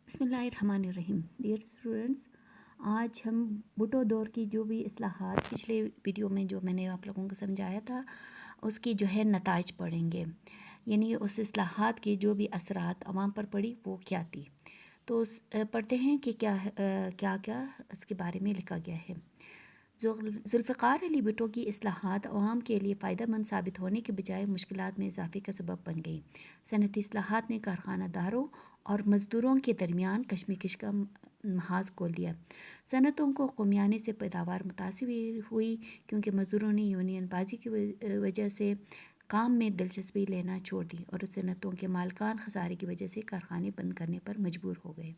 بسم اللہ الرحمن الرحیم. ڈیئر اسٹوڈنٹس، آج ہم بھٹو دور کی جو بھی اصلاحات پچھلے ویڈیو میں جو میں نے آپ لوگوں کو سمجھایا تھا اس کی جو ہے نتائج پڑھیں گے. یعنی اس اصلاحات کی جو بھی اثرات عوام پر پڑی وہ کیا تھی. تو پڑھتے ہیں کہ کیا اس کے بارے میں لکھا گیا ہے. ذوالفقار علی بھٹو کی اصلاحات عوام کے لیے فائدہ مند ثابت ہونے کے بجائے مشکلات میں اضافے کا سبب بن گئی. صنعتی اصلاحات نے کارخانہ داروں اور مزدوروں کے درمیان کشمکش کا محاذ کھول دیا. صنعتوں کو قومیانے سے پیداوار متاثر ہوئی کیونکہ مزدوروں نے یونین بازی کی وجہ سے کام میں دلچسپی لینا چھوڑ دی اور صنعتوں کے مالکان خسارے کی وجہ سے کارخانے بند کرنے پر مجبور ہو گئے.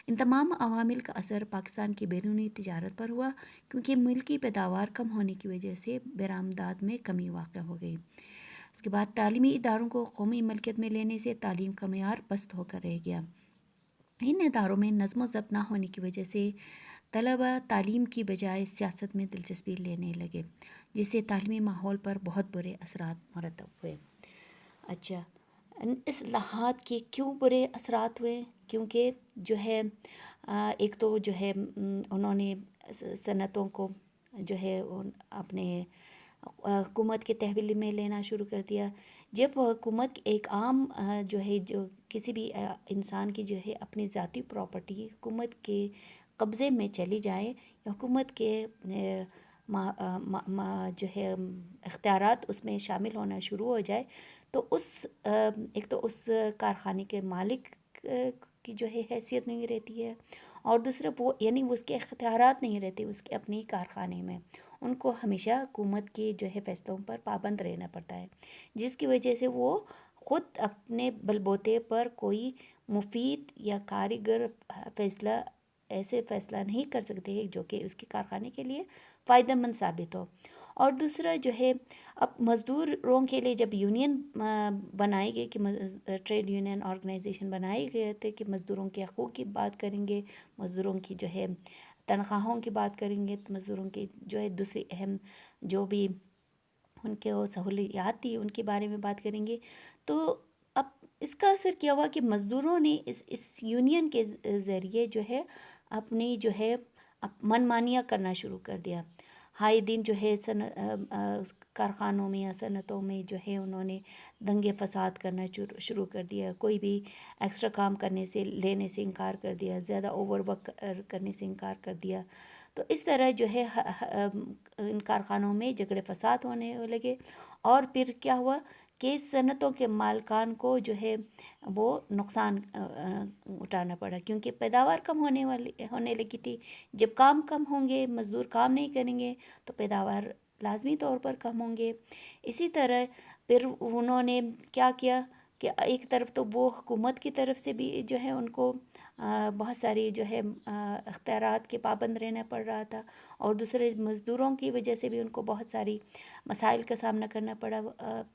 ان تمام عوامل کا اثر پاکستان کی بیرونی تجارت پر ہوا کیونکہ ملکی پیداوار کم ہونے کی وجہ سے برآمدات میں کمی واقع ہو گئی. اس کے بعد تعلیمی اداروں کو قومی ملکیت میں لینے سے تعلیم کا معیار پست ہو کر رہ گیا. ان اداروں میں نظم و ضبط نہ ہونے کی وجہ سے طلبہ تعلیم کی بجائے سیاست میں دلچسپی لینے لگے جس سے تعلیمی ماحول پر بہت برے اثرات مرتب ہوئے. اچھا، اصلاحات کے کیوں برے اثرات ہوئے؟ کیونکہ جو ہے ایک تو جو ہے انہوں نے صنعتوں کو جو ہے اپنے حکومت کے تحویل میں لینا شروع کر دیا. جب حکومت ایک عام جو ہے جو کسی بھی انسان کی جو ہے اپنی ذاتی پراپرٹی حکومت کے قبضے میں چلی جائے یا حکومت کے جو ہے اختیارات اس میں شامل ہونا شروع ہو جائے تو ایک تو اس کارخانے کے مالک کی جو ہے حیثیت نہیں رہتی ہے اور دوسرا وہ یعنی اس کے اختیارات نہیں رہتے اس کے اپنی کارخانے میں. ان کو ہمیشہ حکومت کے جو ہے فیصلوں پر پابند رہنا پڑتا ہے جس کی وجہ سے وہ خود اپنے بل بوتے پر کوئی مفید یا کارگر فیصلہ نہیں کر سکتے جو کہ اس کے کارخانے کے لیے فائدہ مند ثابت ہو. اور دوسرا جو ہے اب مزدوروں کے لیے جب یونین بنائی گئی کہ ٹریڈ یونین آرگنائزیشن بنائی گئے تھے کہ مزدوروں کے حقوق کی بات کریں گے، مزدوروں کی جو ہے تنخواہوں کی بات کریں گے، مزدوروں کی جو ہے دوسری اہم جو بھی ان کے وہ سہولیات تھی ان کے بارے میں بات کریں گے. تو اب اس کا اثر کیا ہوا کہ مزدوروں نے اس یونین کے ذریعے جو ہے اپنی جو ہے من مانیاں کرنا شروع کر دیا. ہائے دن جو ہے کارخانوں میں یا صنعتوں میں جو ہے انہوں نے دنگے فساد کرنا شروع کر دیا. کوئی بھی ایکسٹرا کام کرنے سے لینے سے انکار کر دیا، زیادہ اوور ورک کرنے سے انکار کر دیا. تو اس طرح جو ہے ان کارخانوں میں جھگڑے فساد ہونے لگے اور پھر کیا ہوا کہ صنعتوں کے مالکان کو جو ہے وہ نقصان اٹھانا پڑا کیونکہ پیداوار کم ہونے لگی تھی. جب کام کم ہوں گے، مزدور کام نہیں کریں گے تو پیداوار لازمی طور پر کم ہوں گے. اسی طرح پھر انہوں نے کیا کیا کہ ایک طرف تو وہ حکومت کی طرف سے بھی جو ہے ان کو بہت ساری جو ہے اختیارات کے پابند رہنا پڑ رہا تھا اور دوسرے مزدوروں کی وجہ سے بھی ان کو بہت ساری مسائل کا سامنا کرنا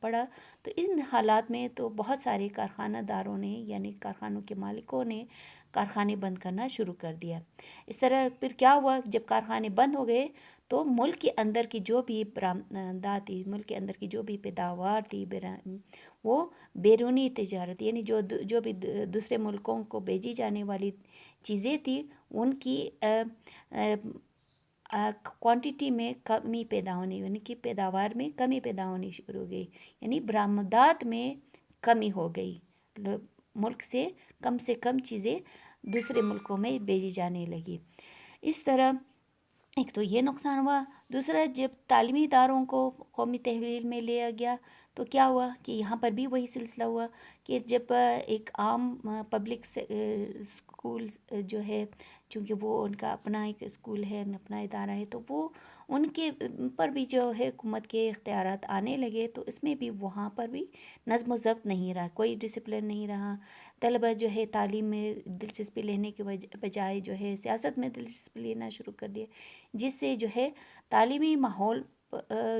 پڑا. تو ان حالات میں تو بہت سارے کارخانہ داروں نے یعنی کارخانوں کے مالکوں نے کارخانے بند کرنا شروع کر دیا. اس طرح پھر کیا ہوا جب کارخانے بند ہو گئے تو ملک کے اندر کی جو بھی برآمدات تھی، ملک کے اندر کی جو بھی پیداوار تھی وہ بیرونی تجارت یعنی جو بھی دوسرے ملکوں کو بھیجی جانے والی چیزیں تھی ان کی کوانٹیٹی میں کمی پیدا ہونی یعنی کہ پیداوار میں کمی پیدا ہونی شروع ہو گئی یعنی برآمدات میں کمی ہو گئی. ملک سے کم چیزیں دوسرے ملکوں میں بھیجی جانے لگی. اس طرح ایک تو یہ نقصان ہوا. دوسرا جب تعلیمی اداروں کو قومی تحویل میں لیا گیا تو کیا ہوا کہ یہاں پر بھی وہی سلسلہ ہوا کہ جب ایک عام پبلک اسکول جو ہے چونکہ وہ ان کا اپنا ایک اسکول ہے، اپنا ادارہ ہے، تو وہ ان کے پر بھی جو ہے حکومت کے اختیارات آنے لگے تو اس میں بھی وہاں پر بھی نظم و ضبط نہیں رہا، کوئی ڈسپلن نہیں رہا. طلبہ جو ہے تعلیم میں دلچسپی لینے کے بجائے جو ہے سیاست میں دلچسپی لینا شروع کر دیا جس سے جو ہے تعلیمی ماحول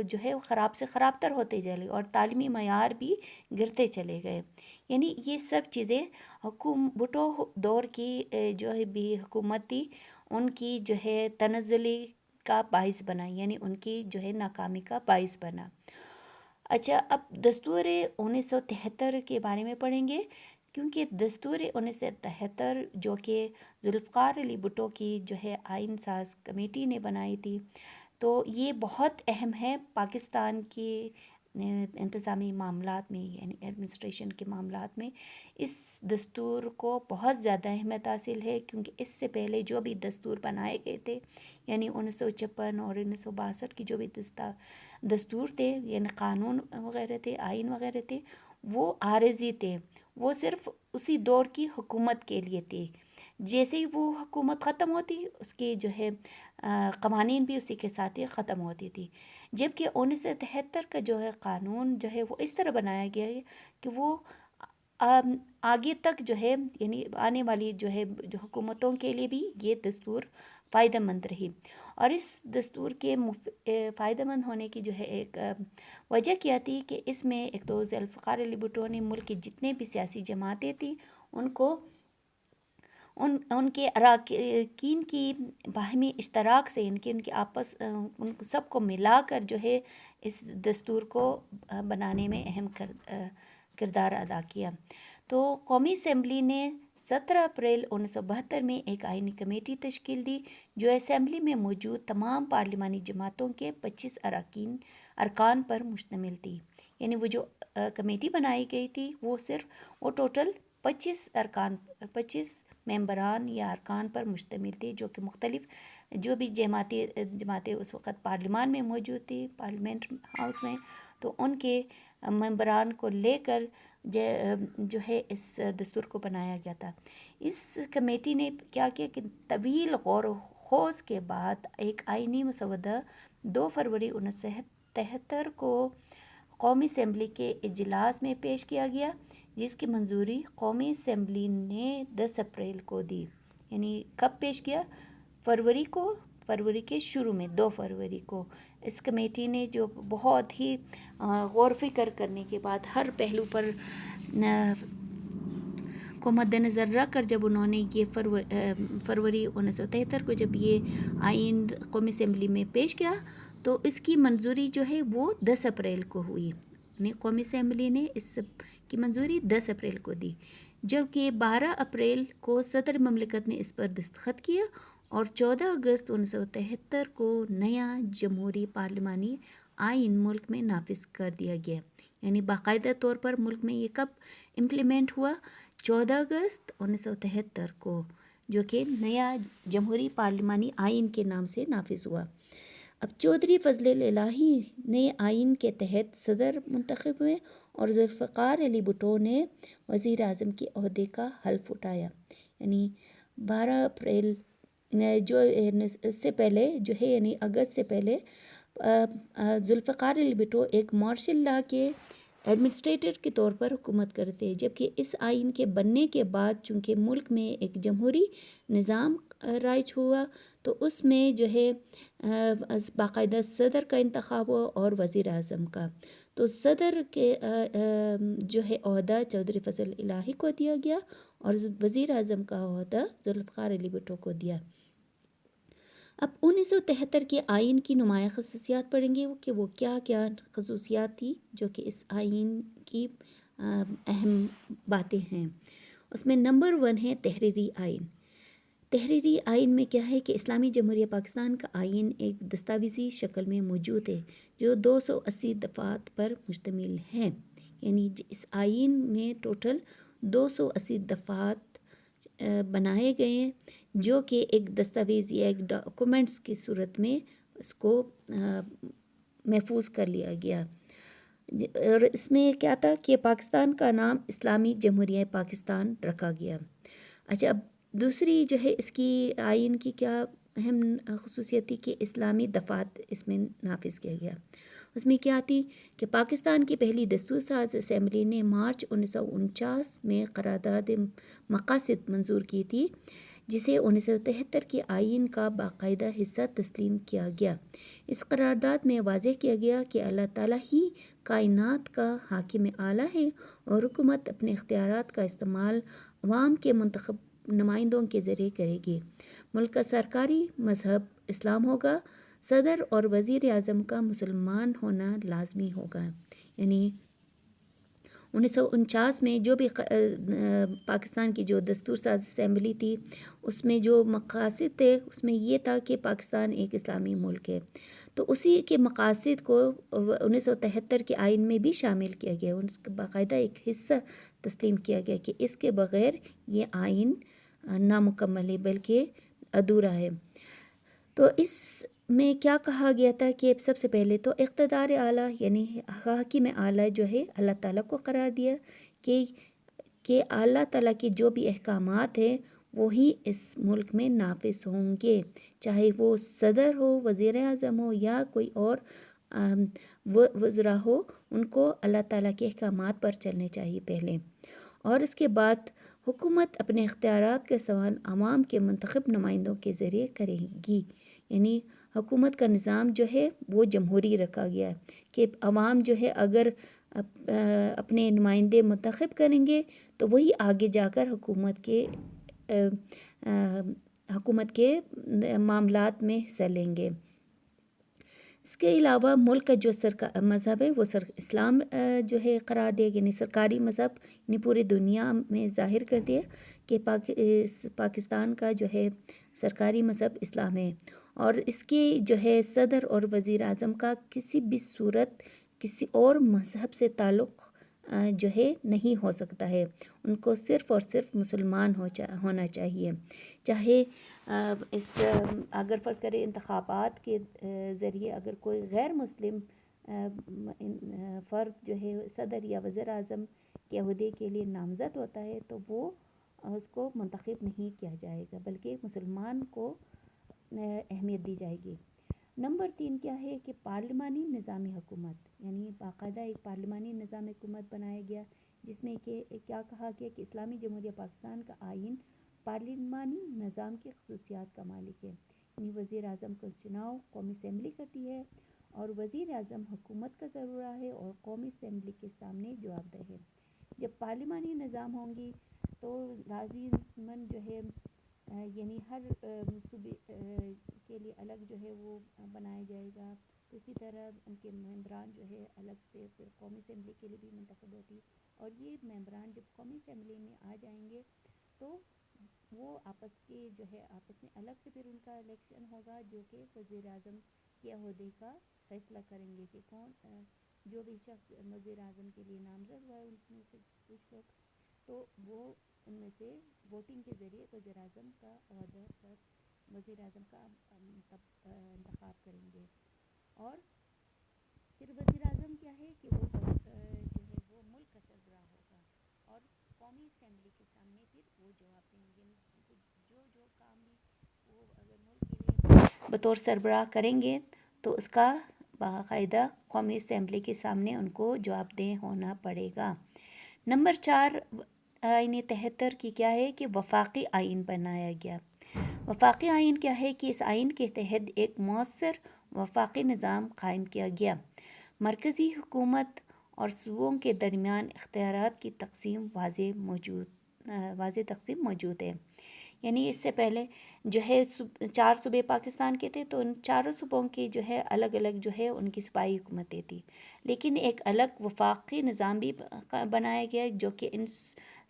جو ہے خراب سے خراب تر ہوتے چلے اور تعلیمی معیار بھی گرتے چلے گئے. یعنی یہ سب چیزیں بھٹو دور کی جو ہے بھی حکومت تھی ان کی جو ہے تنزلی کا باعث بنا یعنی ان کی جو ہے ناکامی کا باعث بنا. اچھا، اب دستور 1973 کے بارے میں پڑھیں گے کیونکہ دستور 1973 جو کہ ذوالفقار علی بھٹو کی جو ہے آئین ساز کمیٹی نے بنائی تھی، تو یہ بہت اہم ہے پاکستان کی انتظامی معاملات میں، یعنی ایڈمنسٹریشن کے معاملات میں اس دستور کو بہت زیادہ اہمیت حاصل ہے، کیونکہ اس سے پہلے جو بھی دستور بنائے گئے تھے، یعنی 1956 اور 1962 کی جو بھی دستور تھے، یعنی قانون وغیرہ تھے، آئین وغیرہ تھے، وہ عارضی تھے، وہ صرف اسی دور کی حکومت کے لیے تھے۔ جیسے ہی وہ حکومت ختم ہوتی، اس کے جو ہے قوانین بھی اسی کے ساتھ ہی ختم ہوتی تھی، جبکہ 1973 کا جو ہے قانون جو ہے وہ اس طرح بنایا گیا ہے کہ وہ آگے تک جو ہے، یعنی آنے والی جو ہے جو حکومتوں کے لیے بھی یہ دستور فائدہ مند رہی۔ اور اس دستور کے فائدہ مند ہونے کی جو ہے ایک وجہ کیا تھی کہ اس میں ایک تو ذوالفقار علی بھٹو نے ملک کے جتنے بھی سیاسی جماعتیں تھیں ان کو ان کے اراکین کی باہمی اشتراک سے، ان کے آپس ان سب کو ملا کر جو ہے اس دستور کو بنانے میں اہم کردار ادا کیا۔ تو قومی اسمبلی نے 17 اپریل 1972 میں ایک آئینی کمیٹی تشکیل دی جو اسمبلی میں موجود تمام پارلیمانی جماعتوں کے 25 ارکان پر مشتمل تھی۔ یعنی وہ جو کمیٹی بنائی گئی تھی وہ ٹوٹل 25 ممبران یا ارکان پر مشتمل تھی، جو کہ مختلف جو بھی جماعتیں اس وقت پارلیمان میں موجود تھی، پارلیمنٹ ہاؤس میں، تو ان کے ممبران کو لے کر جو ہے اس دستور کو بنایا گیا تھا۔ اس کمیٹی نے کیا کیا کہ طویل غور و خوض کے بعد ایک آئینی مسودہ 2 فروری 1973 کو قومی اسمبلی کے اجلاس میں پیش کیا گیا، جس کی منظوری قومی اسمبلی نے 10 اپریل کو دی۔ یعنی کب پیش کیا؟ فروری کے شروع میں، 2 فروری کو اس کمیٹی نے جو بہت ہی غور و فکر کرنے کے بعد ہر پہلو پر کو مد نظر رکھ کر جب انہوں نے یہ فروری 1973 کو جب یہ آئین قومی اسمبلی میں پیش کیا تو اس کی منظوری جو ہے وہ 10 اپریل کو ہوئی، یعنی قومی اسمبلی نے اس کی منظوری 10 اپریل کو دی، جبکہ 12 اپریل کو صدر مملکت نے اس پر دستخط کیا اور 14 اگست 1973 کو نیا جمہوری پارلیمانی آئین ملک میں نافذ کر دیا گیا۔ یعنی باقاعدہ طور پر ملک میں یہ کب امپلیمنٹ ہوا؟ 14 اگست 1973 کو، جو کہ نیا جمہوری پارلیمانی آئین کے نام سے نافذ ہوا۔ اب چودھری فضل الہی نئے آئین کے تحت صدر منتخب ہوئے اور ذوالفقار علی بھٹو نے وزیر اعظم کے عہدے کا حلف اٹھایا۔ یعنی 12 اپریل جو اس سے پہلے جو ہے، یعنی اگست سے پہلے ذوالفقار علی بھٹو ایک مارشل لا کے ایڈمنسٹریٹر کے طور پر حکومت کرتے، جبکہ اس آئین کے بننے کے بعد چونکہ ملک میں ایک جمہوری نظام رائج ہوا تو اس میں جو ہے باقاعدہ صدر کا انتخاب ہوا اور وزیر اعظم کا۔ تو صدر کے جو ہے عہدہ چودھری فضل الہی کو دیا گیا اور وزیر اعظم کا عہدہ ذوالفقار علی بھٹو کو دیا۔ اب 1973 کے آئین کی نمایاں خصوصیات پڑھیں گے کہ وہ کیا کیا خصوصیات تھی جو کہ اس آئین کی اہم باتیں ہیں۔ اس میں نمبر 1 ہے تحریری آئین۔ تحریری آئین میں کیا ہے کہ اسلامی جمہوریہ پاکستان کا آئین ایک دستاویزی شکل میں موجود ہے جو 280 دفعات پر مشتمل ہے۔ یعنی اس آئین میں ٹوٹل 280 دفعات بنائے گئے ہیں جو کہ ایک دستاویز یا ایک ڈاکومنٹس کی صورت میں اس کو محفوظ کر لیا گیا۔ اور اس میں کیا تھا کہ پاکستان کا نام اسلامی جمہوریہ پاکستان رکھا گیا۔ اچھا، اب دوسری جو ہے اس کی آئین کی کیا اہم خصوصیت تھی کہ اسلامی دفعات اس میں نافذ کیا گیا۔ اس میں کیا تھی کہ پاکستان کی پہلی دستور ساز اسمبلی نے مارچ 1949 میں قرارداد مقاصد منظور کی تھی، جسے 1973 کے آئین کا باقاعدہ حصہ تسلیم کیا گیا۔ اس قرارداد میں واضح کیا گیا کہ اللہ تعالیٰ ہی کائنات کا حاکم اعلیٰ ہے اور حکومت اپنے اختیارات کا استعمال عوام کے منتخب نمائندوں کے ذریعے کرے گی۔ ملک کا سرکاری مذہب اسلام ہوگا، صدر اور وزیر اعظم کا مسلمان ہونا لازمی ہوگا۔ یعنی 1949 میں جو بھی پاکستان کی جو دستور ساز اسمبلی تھی اس میں جو مقاصد تھے اس میں یہ تھا کہ پاکستان ایک اسلامی ملک ہے، تو اسی کے مقاصد کو 1973 کے آئین میں بھی شامل کیا گیا، اس کا باقاعدہ ایک حصہ تسلیم کیا گیا کہ اس کے بغیر یہ آئین نامکمل ہے بلکہ ادھورا ہے۔ تو اس میں کیا کہا گیا تھا کہ سب سے پہلے تو اقتدار اعلیٰ یعنی حاکم اعلیٰ جو ہے اللہ تعالیٰ کو قرار دیا کہ اللہ تعالیٰ کے جو بھی احکامات ہیں وہی اس ملک میں نافذ ہوں گے، چاہے وہ صدر ہو، وزیر اعظم ہو یا کوئی اور وزراء ہو، ان کو اللہ تعالیٰ کے احکامات پر چلنے چاہیے پہلے، اور اس کے بعد حکومت اپنے اختیارات کا استعمال عوام کے منتخب نمائندوں کے ذریعے کرے گی، یعنی حکومت کا نظام جو ہے وہ جمہوری رکھا گیا ہے کہ عوام جو ہے اگر اپنے نمائندے منتخب کریں گے تو وہی آگے جا کر حکومت کے معاملات میں حصہ لیں گے۔ اس کے علاوہ ملک کا جو مذہب ہے وہ اسلام جو ہے قرار دیا، یعنی سرکاری مذہب، یعنی پوری دنیا میں ظاہر کر دیا کہ پاکستان کا جو ہے سرکاری مذہب اسلام ہے، اور اس کے جو ہے صدر اور وزیر اعظم کا کسی بھی صورت کسی اور مذہب سے تعلق جو ہے نہیں ہو سکتا ہے، ان کو صرف اور صرف مسلمان ہونا چاہیے، چاہے اگر فرض کرے انتخابات کے ذریعے اگر کوئی غیر مسلم فرد جو ہے صدر یا وزیر اعظم کے عہدے کے لیے نامزد ہوتا ہے تو وہ اس کو منتخب نہیں کیا جائے گا بلکہ مسلمان کو اہمیت دی جائے گی۔ نمبر 3 کیا ہے کہ پارلیمانی نظام حکومت، یعنی باقاعدہ ایک پارلیمانی نظام حکومت بنایا گیا جس میں کہ کیا کہا گیا کہ اسلامی جمہوریہ پاکستان کا آئین پارلیمانی نظام کی خصوصیات کا مالک ہے، یعنی وزیر اعظم کا چناؤ قومی اسمبلی کرتی ہے اور وزیر اعظم حکومت کا ذریعہ ہے اور قومی اسمبلی کے سامنے جواب دہ ہے۔ جب پارلیمانی نظام ہوں گی تو لازماً جو ہے یعنی ہر صوبے کے لیے الگ جو ہے وہ بنایا جائے گا، اسی طرح ان کے ممبران جو ہے الگ سے پھر قومی اسمبلی کے لیے بھی منتخب ہوتی، اور یہ ممبران جب قومی اسمبلی میں آ جائیں گے تو وہ آپس میں الگ سے پھر ان کا الیکشن ہوگا جو کہ وزیر اعظم کے عہدے کا فیصلہ کریں گے کہ کون جو بھی شخص وزیر اعظم کے لیے نامزد ہوا ہے ان میں سے کچھ لوگ، تو وہ ان میں سے ووٹنگ کے ذریعے وزیر اعظم کا عہدہ پر وزیر اعظم کا انتخاب کریں گے، اور پھر وزیر اعظم کیا ہے کہ وہ جو ہے وہ ملک کا سربراہ ہوگا اور قومی اسمبلی کے سامنے پھر وہ جواب دیں گے، جو کام بھی وہ اگر ملک کے لیے بطور سربراہ کریں گے تو اس کا باقاعدہ قومی اسمبلی کے سامنے ان کو جواب دہ ہونا پڑے گا۔ نمبر 4 آئین 73 کی کیا ہے کہ وفاقی آئین بنایا گیا۔ وفاقی آئین کیا ہے کہ اس آئین کے تحت ایک مؤثر وفاقی نظام قائم کیا گیا، مرکزی حکومت اور صوبوں کے درمیان اختیارات کی تقسیم واضح تقسیم موجود ہے، یعنی اس سے پہلے جو ہے 4 صوبے پاکستان کے تھے تو ان چاروں صوبوں کی جو ہے الگ الگ جو ہے ان کی صوبائی حکومتیں تھی، لیکن ایک الگ وفاقی نظام بھی بنایا گیا جو کہ ان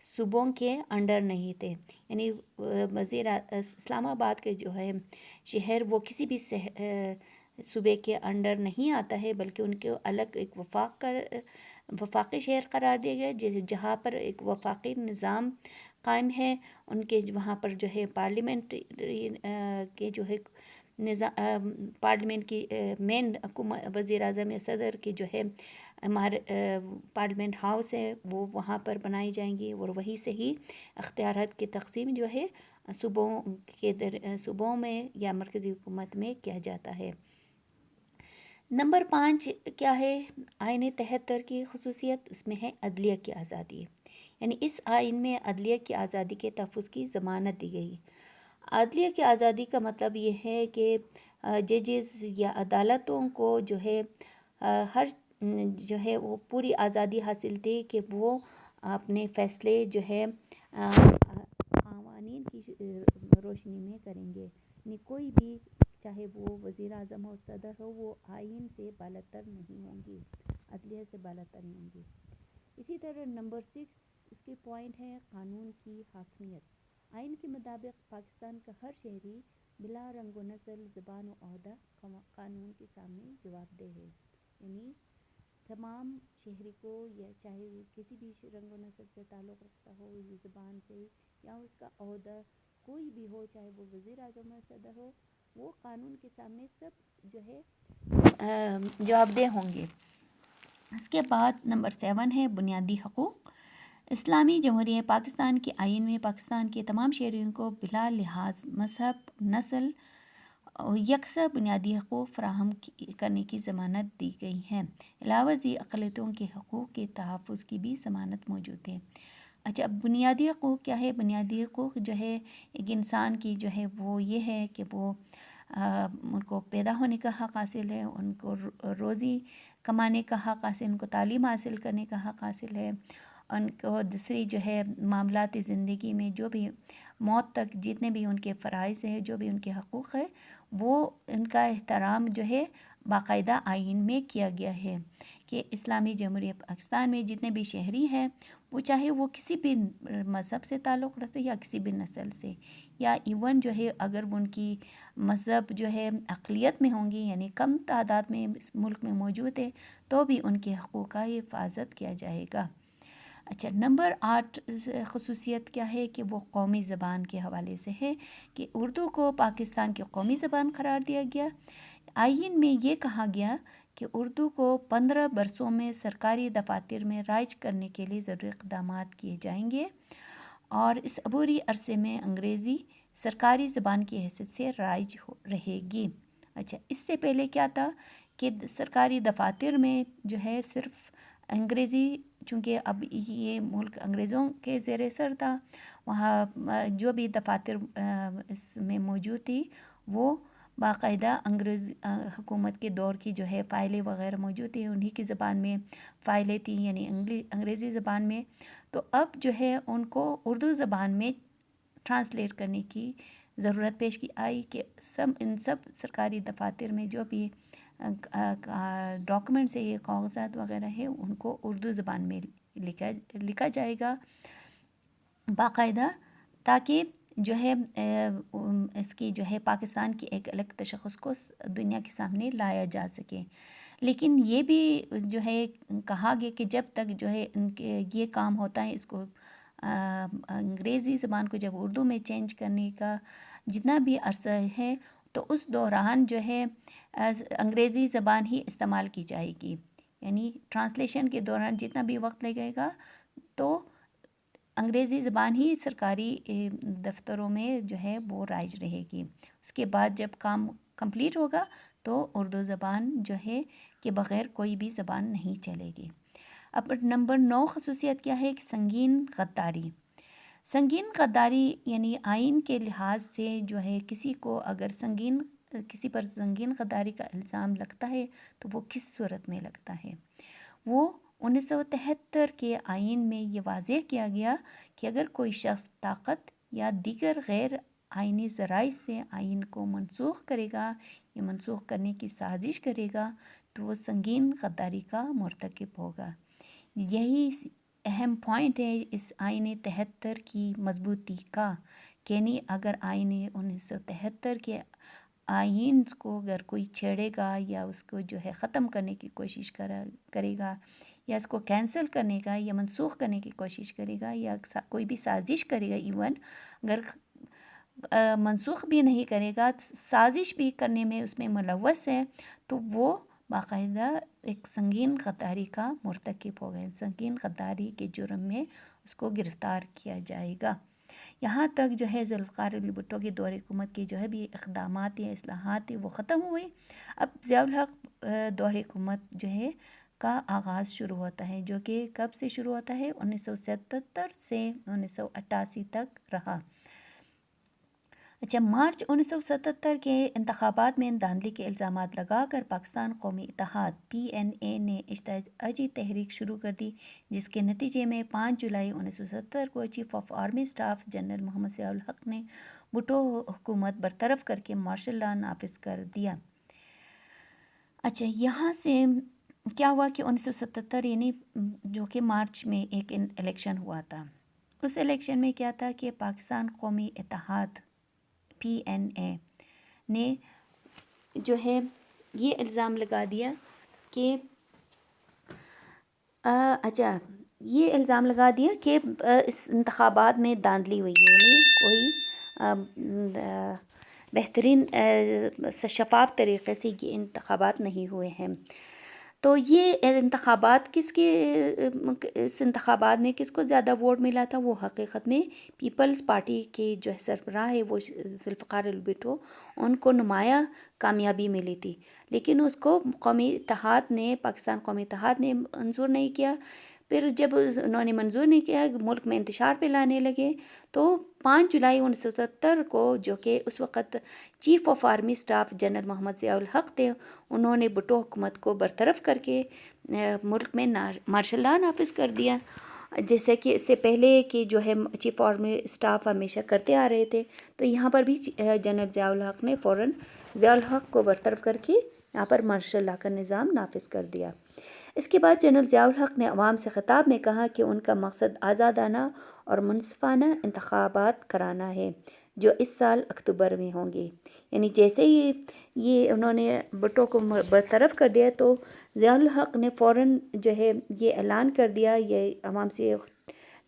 صوبوں کے انڈر نہیں تھے، یعنی اسلام آباد کے جو ہے شہر وہ کسی بھی صوبے کے انڈر نہیں آتا ہے بلکہ ان کے الگ ایک وفاقی شہر قرار دیا گیا جہاں پر ایک وفاقی نظام قائم ہے، ان کے وہاں پر جو ہے پارلیمنٹ کے جو ہے پارلیمنٹ کی مین وزیر اعظم یا صدر کی جو ہے ہمارے پارلیمنٹ ہاؤس ہے وہ وہاں پر بنائی جائیں گی، اور وہیں سے ہی اختیارات کی تقسیم جو ہے صوبوں میں یا مرکزی حکومت میں کیا جاتا ہے۔ نمبر 5 کیا ہے آئین 73 کی خصوصیت، اس میں ہے عدلیہ کی آزادی، یعنی اس آئین میں عدلیہ کی آزادی کے تحفظ کی ضمانت دی گئی۔ عدلیہ کی آزادی کا مطلب یہ ہے کہ ججز یا عدالتوں کو جو ہے ہر جو ہے وہ پوری آزادی حاصل تھی کہ وہ اپنے فیصلے جو ہے قوانین کی روشنی میں کریں گے، یعنی کوئی بھی چاہے وہ وزیر اعظم ہو صدر ہو وہ آئین سے بالاتر نہیں ہوں گی، عدلیہ سے بالاتر نہیں ہوں گی۔ اسی طرح نمبر 6 اس کے پوائنٹ ہے قانون کی حاکمیت۔ آئین کے مطابق پاکستان کا ہر شہری بلا رنگ و نسل، زبان و عہدہ قانون کے سامنے جواب دہ ہے، یعنی تمام شہری کو، یا چاہے وہ کسی بھی رنگ و نسل سے تعلق رکھتا ہو، یا زبان سے، یا اس کا عہدہ کوئی بھی ہو، چاہے وہ وزیر اعظم یا صدر ہو، وہ قانون کے سامنے سب جو ہے جواب دہ ہوں گے۔ اس کے بعد نمبر 7 ہے بنیادی حقوق۔ اسلامی جمہوریہ پاکستان کے آئین میں پاکستان کے تمام شہریوں کو بلا لحاظ مذہب، نسل، یکساں بنیادی حقوق فراہم کرنے کی ضمانت دی گئی ہے۔ علاوہ ازیں اقلیتوں کے حقوق کے تحفظ کی بھی ضمانت موجود ہے۔ اچھا، اب بنیادی حقوق کیا ہے؟ بنیادی حقوق جو ہے ایک انسان کی جو ہے وہ یہ ہے کہ وہ ان کو پیدا ہونے کا حق حاصل ہے، ان کو روزی کمانے کا حق حاصل، ان کو تعلیم حاصل کرنے کا حق حاصل ہے، ان کو دوسری جو ہے معاملات زندگی میں جو بھی موت تک جتنے بھی ان کے فرائض ہیں، جو بھی ان کے حقوق ہے، وہ ان کا احترام جو ہے باقاعدہ آئین میں کیا گیا ہے کہ اسلامی جمہوریہ پاکستان میں جتنے بھی شہری ہیں، وہ چاہے وہ کسی بھی مذہب سے تعلق رکھتے یا کسی بھی نسل سے، یا ایون جو ہے اگر وہ ان کی مذہب جو ہے اقلیت میں ہوں گی، یعنی کم تعداد میں اس ملک میں موجود ہے، تو بھی ان کے حقوق کا حفاظت کیا جائے گا۔ اچھا، نمبر 8 خصوصیت کیا ہے کہ وہ قومی زبان کے حوالے سے ہے کہ اردو کو پاکستان کی قومی زبان قرار دیا گیا۔ آئین میں یہ کہا گیا کہ اردو کو 15 برسوں میں سرکاری دفاتر میں رائج کرنے کے لیے ضروری اقدامات کیے جائیں گے، اور اس عبوری عرصے میں انگریزی سرکاری زبان کی حیثیت سے رائج رہے گی۔ اچھا، اس سے پہلے کیا تھا کہ سرکاری دفاتر میں جو ہے صرف انگریزی، چونکہ اب یہ ملک انگریزوں کے زیر اثر تھا، وہاں جو بھی دفاتر اس میں موجود تھی وہ باقاعدہ انگریز حکومت کے دور کی جو ہے فائلیں وغیرہ موجود تھی، انہی کی زبان میں فائلیں تھیں، یعنی انگریزی زبان میں۔ تو اب جو ہے ان کو اردو زبان میں ٹرانسلیٹ کرنے کی ضرورت پیش کی آئی کہ ان سب سرکاری دفاتر میں جو بھی ڈاکومنٹس ہے، یہ کاغذات وغیرہ ہے، ان کو اردو زبان میں لکھا جائے گا باقاعدہ، تاکہ جو ہے اس کی جو ہے پاکستان کی ایک الگ تشخص کو دنیا کے سامنے لایا جا سکے۔ لیکن یہ بھی جو ہے کہا گیا کہ جب تک جو ہے ان کے یہ کام ہوتا ہے، اس کو انگریزی زبان کو جب اردو میں چینج کرنے کا جتنا بھی عرصہ ہے، تو اس دوران جو ہے انگریزی زبان ہی استعمال کی جائے گی، یعنی ٹرانسلیشن کے دوران جتنا بھی وقت لگے گا تو انگریزی زبان ہی سرکاری دفتروں میں جو ہے وہ رائج رہے گی۔ اس کے بعد جب کام کمپلیٹ ہوگا تو اردو زبان جو ہے کہ بغیر کوئی بھی زبان نہیں چلے گی۔ اب نمبر 9 خصوصیت کیا ہے کہ سنگین غداری۔ سنگین غداری یعنی آئین کے لحاظ سے جو ہے کسی کو اگر کسی پر سنگین غداری کا الزام لگتا ہے تو وہ کس صورت میں لگتا ہے؟ وہ 1973 کے آئین میں یہ واضح کیا گیا کہ اگر کوئی شخص طاقت یا دیگر غیر آئینی ذرائع سے آئین کو منسوخ کرے گا یا منسوخ کرنے کی سازش کرے گا تو وہ سنگین غداری کا مرتکب ہوگا۔ یہی اہم پوائنٹ ہے اس آئین 73 کی مضبوطی کا، یعنی اگر آئین 1973 کے آئین کو اگر کوئی چھیڑے گا یا اس کو جو ہے ختم کرنے کی کوشش کرے گا، یا اس کو کینسل کرنے کا یا منسوخ کرنے کی کوشش کرے گا، یا کوئی بھی سازش کرے گا، ایون اگر منسوخ بھی نہیں کرے گا، سازش بھی کرنے میں اس میں ملوث ہے، تو وہ باقاعدہ ایک سنگین غداری کا مرتکب ہو گئے، سنگین غداری کے جرم میں اس کو گرفتار کیا جائے گا۔ یہاں تک جو ہے ذوالفقار علی بھٹو کے دور حکومت کے جو ہے بھی اقدامات یا اصلاحات وہ ختم ہوئے۔ اب ضیاء الحق دور حکومت جو ہے کا آغاز شروع ہوتا ہے، جو کہ کب سے شروع ہوتا ہے؟ 1977 سے 1988 تک رہا۔ اچھا، مارچ 1977 کے انتخابات میں دھاندلی کے الزامات لگا کر پاکستان قومی اتحاد PNA نے احتجاجی تحریک شروع کر دی، جس کے نتیجے میں 5 جولائی 1977 کو chief of army staff general Muhammad Zia ul-Haq نے بھٹو حکومت برطرف کر کے مارشل لا نافذ کر دیا۔ اچھا، یہاں سے کیا ہوا کہ 1977 یعنی جو کہ مارچ میں ایک الیکشن ہوا تھا. اس الیکشن میں کیا تھا کہ پاکستان قومی اتحاد PNA نے جو ہے یہ الزام لگا دیا کہ یہ الزام لگا دیا کہ اس انتخابات میں دھاندلی ہوئی ہے، یعنی کوئی بہترین شفاف طریقے سے یہ انتخابات نہیں ہوئے ہیں. تو یہ انتخابات اس انتخابات میں کس کو زیادہ ووٹ ملا تھا؟ وہ حقیقت میں پیپلز پارٹی کے جو سربراہ ہے وہ ذوالفقار علی بھٹو، ان کو نمایاں کامیابی ملی تھی، لیکن اس کو پاکستان قومی اتحاد نے منظور نہیں کیا. پھر جب انہوں نے منظور نہیں کیا، ملک میں انتشار پہ لانے لگے، تو 5 جولائی 1977 کو جو کہ اس وقت chief of army staff general Muhammad Zia ul-Haq تھے، انہوں نے بھٹو حکومت کو برطرف کر کے ملک میں مارشل لا نافذ کر دیا، جیسے کہ اس سے پہلے کہ جو ہے چیف آرمی اسٹاف ہمیشہ کرتے آ رہے تھے. تو یہاں پر بھی جنرل ضیاء الحق نے فوراً ضیاء الحق کو برطرف کر کے یہاں پر مارشل لا کا نظام نافذ کر دیا. اس کے بعد جنرل ضیاء الحق نے عوام سے خطاب میں کہا کہ ان کا مقصد آزادانہ اور منصفانہ انتخابات کرانا ہے جو اس سال اکتوبر میں ہوں گے. یعنی جیسے ہی یہ انہوں نے بھٹو کو برطرف کر دیا تو ضیاء الحق نے فوراً جو ہے یہ اعلان کر دیا، یہ عوام سے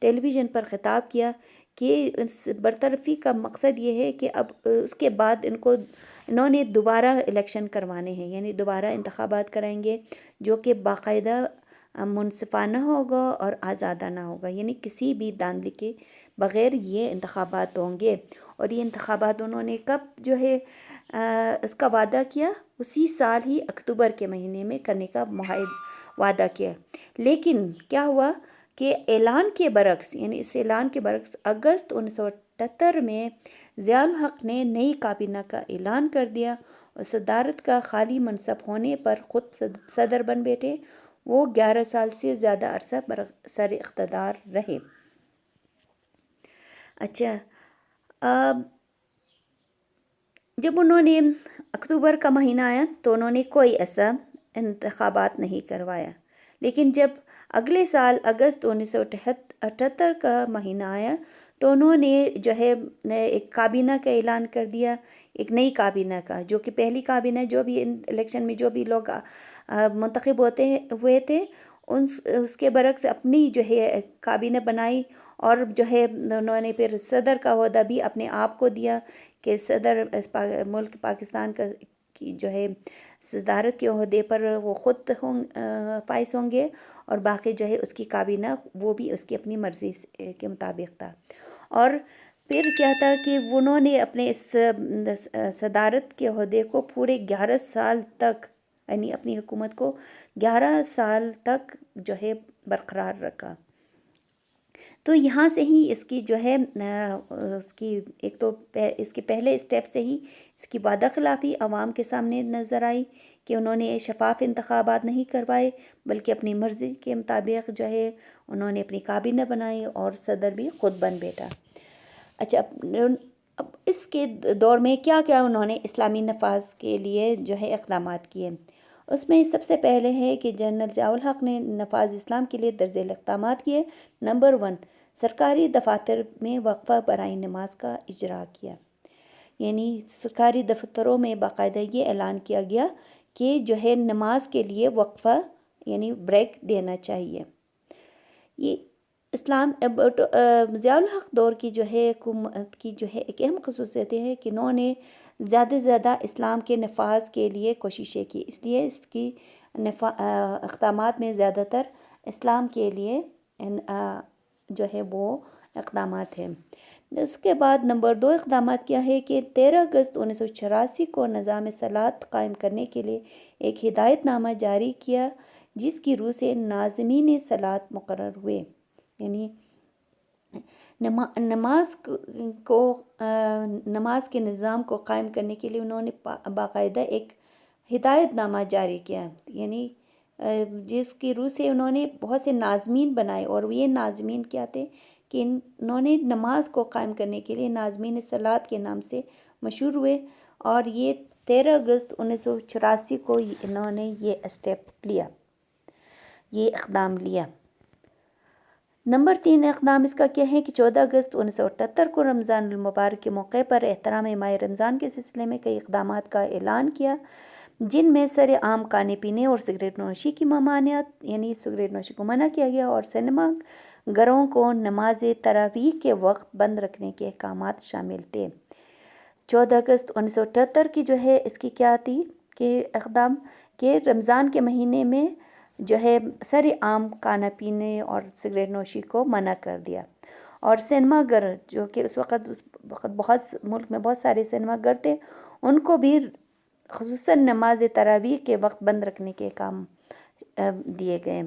ٹیلی ویژن پر خطاب کیا کہ اس برطرفی کا مقصد یہ ہے کہ اب اس کے بعد انہوں نے دوبارہ الیکشن کروانے ہیں، یعنی دوبارہ انتخابات کرائیں گے جو کہ باقاعدہ منصفانہ ہوگا اور آزادانہ ہوگا، یعنی کسی بھی دھاندلی کے بغیر یہ انتخابات ہوں گے. اور یہ انتخابات انہوں نے کب جو ہے اس کا وعدہ کیا؟ اسی سال ہی اکتوبر کے مہینے میں کرنے کا وعدہ کیا. لیکن کیا ہوا کہ اعلان کے برعکس، یعنی اس اعلان کے برعکس اگست 1978 میں ضیاء الحق نے نئی کابینہ کا اعلان کر دیا اور صدارت کا خالی منصب ہونے پر خود صدر بن بیٹھے. وہ 11 سال سے زیادہ عرصہ سر اقتدار رہے. جب انہوں نے اکتوبر کا مہینہ آیا تو انہوں نے کوئی ایسا انتخابات نہیں کروایا، لیکن جب اگلے سال اگست 1978 کا مہینہ آیا تو انہوں نے جو ہے ایک کابینہ کا اعلان کر دیا، ایک نئی کابینہ کا، جو کہ پہلی کابینہ جو بھی الیکشن میں جو بھی لوگ منتخب ہوئے تھے اس کے برعکس اپنی جو ہے کابینہ بنائی، اور جو ہے انہوں نے پھر صدر کا عہدہ بھی اپنے آپ کو دیا کہ صدر ملک پاکستان کی جو ہے صدارت کے عہدے پر وہ خود فائز ہوں گے، اور باقی جو ہے اس کی کابینہ وہ بھی اس کی اپنی مرضی کے مطابق تھا. اور پھر کیا تھا کہ انہوں نے اپنے اس صدارت کے عہدے کو پورے 11 سال تک، یعنی اپنی حکومت کو 11 سال تک جو ہے برقرار رکھا. تو یہاں سے ہی اس کی جو ہے اس کی ایک تو اس کے پہلے اسٹیپ سے ہی اس کی وعدہ خلافی عوام کے سامنے نظر آئی کہ انہوں نے شفاف انتخابات نہیں کروائے، بلکہ اپنی مرضی کے مطابق جو ہے انہوں نے اپنی کابینہ بنائی اور صدر بھی خود بن بیٹھا. اب اس کے دور میں کیا کیا انہوں نے اسلامی نفاذ کے لیے جو ہے اقدامات کیے؟ اس میں سب سے پہلے ہے کہ جنرل ضیاء الحق نے نفاذ اسلام کے لیے درج ذیل اقدامات کیے. نمبر 1، سرکاری دفاتر میں وقفہ برائے نماز کا اجرا کیا. یعنی سرکاری دفتروں میں باقاعدہ یہ اعلان کیا گیا کہ جو ہے نماز کے لیے وقفہ یعنی بریک دینا چاہیے. یہ ضیاء الحق دور کی جو ہے حکومت کی جو ہے ایک اہم خصوصیت ہے کہ انہوں نے زیادہ سے زیادہ اسلام کے نفاذ کے لیے کوششیں کی، اس لیے اس کی اقدامات میں زیادہ تر اسلام کے لیے جو ہے وہ اقدامات ہیں. اس کے بعد نمبر 2 اقدامات کیا ہے کہ 13 اگست 1984 کو نظام صلاۃ قائم کرنے کے لیے ایک ہدایت نامہ جاری کیا، جس کی روح سے ناظمین صلاۃ مقرر ہوئے. یعنی نماز کے نظام کو قائم کرنے کے لیے انہوں نے باقاعدہ ایک ہدایت نامہ جاری کیا، یعنی جس کی روح سے انہوں نے بہت سے ناظمین بنائے. اور یہ ناظمین کیا تھے کہ انہوں نے نماز کو قائم کرنے کے لیے ناظمین صلاۃ کے نام سے مشہور ہوئے، اور یہ 13 اگست 1984 کو انہوں نے یہ اسٹیپ لیا. یہ اقدام لیا۔ نمبر 3 اقدام اس کا کیا ہے کہ 14 اگست 1978 کو رمضان المبارک کے موقع پر احترام ماہ رمضان کے سلسلے میں کئی اقدامات کا اعلان کیا، جن میں سر عام کھانے پینے اور سگریٹ نوشی کی ممانعت، یعنی سگریٹ نوشی کو منع کیا گیا، اور سنیما گھروں کو نماز تراویح کے وقت بند رکھنے کے احکامات شامل تھے۔ 14 اگست 1978 کی اس کی کیا تھی کہ اقدام کہ رمضان کے مہینے میں سر عام کھانا پینے اور سگریٹ نوشی کو منع کر دیا، اور سنیما گھر جو کہ اس وقت بہت ملک میں بہت سارے سنیما گھر تھے، ان کو بھی خصوصاً نماز تراویح کے وقت بند رکھنے کے کام دیے گئے۔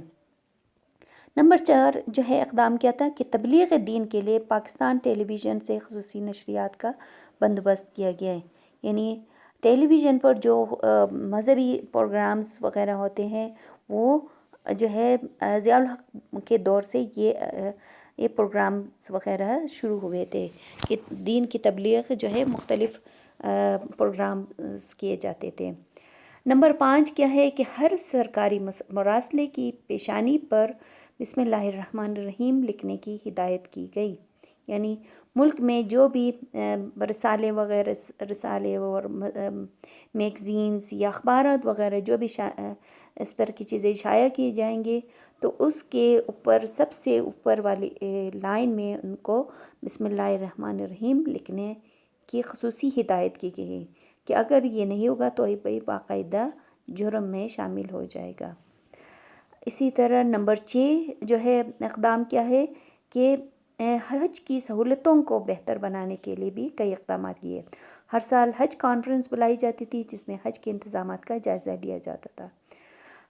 نمبر 4 اقدام کیا تھا کہ تبلیغ دین کے لیے پاکستان ٹیلی ویژن سے خصوصی نشریات کا بندوبست کیا گیا ہے، یعنی ٹیلی ویژن پر جو مذہبی پروگرامز وغیرہ ہوتے ہیں وہ ضیاء الحق کے دور سے یہ پروگرامز وغیرہ شروع ہوئے تھے کہ دین کی تبلیغ مختلف پروگرامز کیے جاتے تھے۔ نمبر 5 کیا ہے کہ ہر سرکاری مراسلے کی پیشانی پر بسم اللہ الرحمن الرحیم لکھنے کی ہدایت کی گئی، یعنی ملک میں جو بھی رسالے اور میگزینز یا اخبارات وغیرہ جو بھی اس طرح کی چیزیں شائع کی جائیں گے تو اس کے اوپر سب سے اوپر والی لائن میں ان کو بسم اللہ الرحمن الرحیم لکھنے کی خصوصی ہدایت کی گئی کہ اگر یہ نہیں ہوگا تو یہ باقاعدہ جرم میں شامل ہو جائے گا۔ اسی طرح نمبر 6 اقدام کیا ہے کہ حج کی سہولتوں کو بہتر بنانے کے لیے بھی کئی اقدامات کیے۔ ہر سال حج کانفرنس بلائی جاتی تھی جس میں حج کے انتظامات کا جائزہ لیا جاتا تھا۔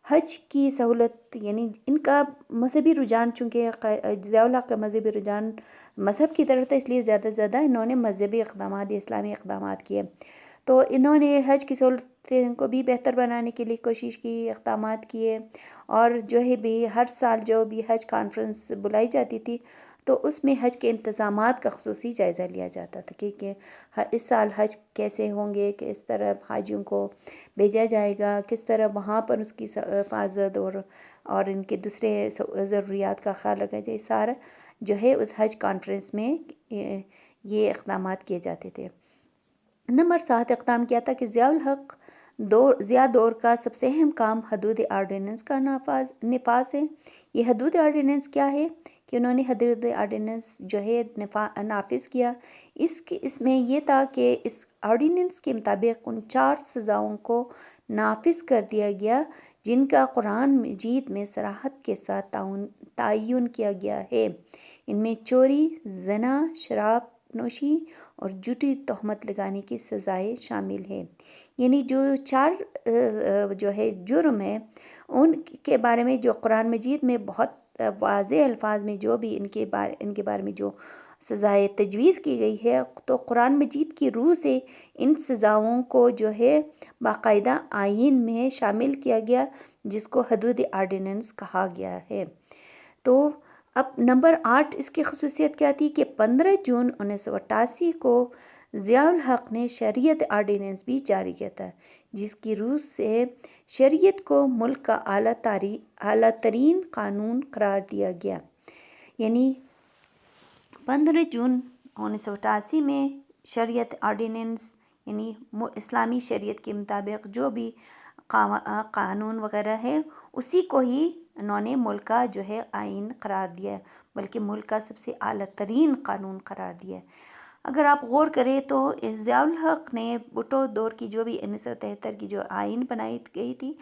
حج کی سہولت یعنی ان کا مذہبی رجحان، چونکہ ضیاء الحق کا مذہبی رجحان مذہب کی طرف تھا، اس لیے زیادہ انہوں نے مذہبی اقدامات یا اسلامی اقدامات کیے، تو انہوں نے حج کی سہولتیں کو بھی بہتر بنانے کے لیے کوشش کی، اقدامات کیے، اور بھی ہر سال جو بھی حج کانفرنس بلائی جاتی تھی تو اس میں حج کے انتظامات کا خصوصی جائزہ لیا جاتا تھا کہ اس سال حج کیسے ہوں گے، کس طرح حاجیوں کو بھیجا جائے گا، کس طرح وہاں پر اس کی حفاظت اور ان کے دوسرے ضروریات کا خیال رکھا جائے، سارا اس حج کانفرنس میں یہ اقدامات کیے جاتے تھے۔ نمبر 7 اقدام کیا تھا کہ ضیاء الحق دور کا سب سے اہم کام حدود آرڈیننس کا نفاذ ہے۔ یہ حدود آرڈیننس کیا ہے کہ انہوں نے حدود آرڈیننس نافذ کیا۔ اس میں یہ تھا کہ اس آرڈیننس کے مطابق ان 4 سزاؤں کو نافذ کر دیا گیا جن کا قرآن مجید میں صراحت کے ساتھ تعین کیا گیا ہے۔ ان میں چوری، زنا، شراب نوشی اور جھوٹی تہمت لگانے کی سزائیں شامل ہیں، یعنی جو 4 جرم ہے ان کے بارے میں جو قرآن مجید میں بہت واضح الفاظ میں جو بھی ان کے بارے میں جو سزائیں تجویز کی گئی ہے، تو قرآن مجید کی روح سے ان سزاؤں کو باقاعدہ آئین میں شامل کیا گیا جس کو حدود آرڈیننس کہا گیا ہے۔ تو اب نمبر 8 اس کی خصوصیت کیا تھی کہ 15 جون 1988 کو ضیاء الحق نے شریعت آرڈیننس بھی جاری کیا تھا جس کی روح سے شریعت کو ملک کا اعلیٰ ترین قانون قرار دیا گیا، یعنی 15 جون 1988 میں شریعت آرڈیننس یعنی اسلامی شریعت کے مطابق جو بھی قانون وغیرہ ہے اسی کو ہی انہوں نے ملک کا آئین قرار دیا، بلکہ ملک کا سب سے اعلیٰ ترین قانون قرار دیا۔ اگر آپ غور کریں تو ضیاء الحق نے بھٹو دور کی جو بھی 1973 کی جو آئین بنائی گئی تھی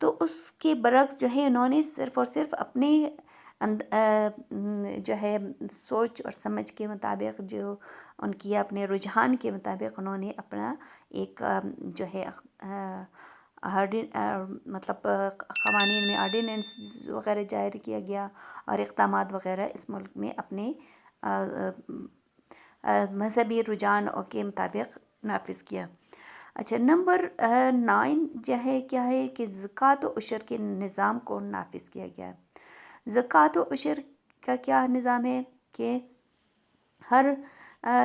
تو اس کے برعکس انہوں نے صرف اور صرف اپنے سوچ اور سمجھ کے مطابق ان کی اپنے رجحان کے مطابق انہوں نے اپنا ایک مطلب قوانین میں آرڈیننس وغیرہ جاری کیا گیا اور اقدامات وغیرہ اس ملک میں اپنے مذہبی رجحان کے مطابق نافذ کیا۔ اچھا، نمبر 9 کیا ہے کہ زکوٰۃ و عشر کے نظام کو نافذ کیا گیا۔ زکوٰۃ و عشر کا کیا نظام ہے کہ ہر